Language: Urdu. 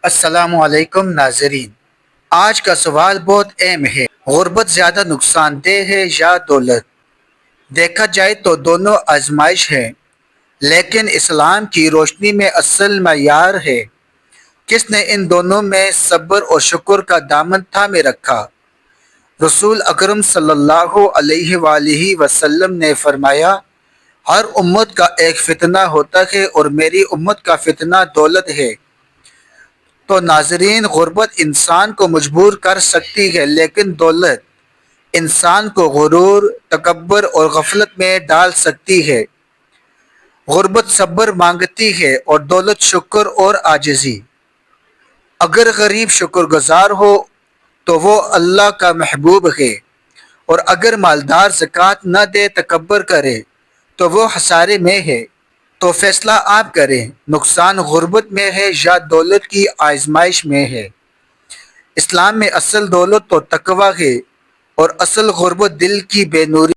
السلام علیکم ناظرین، آج کا سوال بہت اہم ہے۔ غربت زیادہ نقصان دہ ہے یا دولت؟ دیکھا جائے تو دونوں آزمائش ہے، لیکن اسلام کی روشنی میں اصل معیار ہے کس نے ان دونوں میں صبر اور شکر کا دامن تھامے رکھا۔ رسول اکرم صلی اللہ علیہ وآلہ وسلم نے فرمایا، ہر امت کا ایک فتنہ ہوتا ہے اور میری امت کا فتنہ دولت ہے۔ تو ناظرین، غربت انسان کو مجبور کر سکتی ہے، لیکن دولت انسان کو غرور، تکبر اور غفلت میں ڈال سکتی ہے۔ غربت صبر مانگتی ہے اور دولت شکر اور عاجزی۔ اگر غریب شکر گزار ہو تو وہ اللہ کا محبوب ہے، اور اگر مالدار زکوٰۃ نہ دے، تکبر کرے تو وہ خسارے میں ہے۔ تو فیصلہ آپ کریں، نقصان غربت میں ہے یا دولت کی آزمائش میں ہے۔ اسلام میں اصل دولت تو تقویٰ ہے اور اصل غربت دل کی بے نوری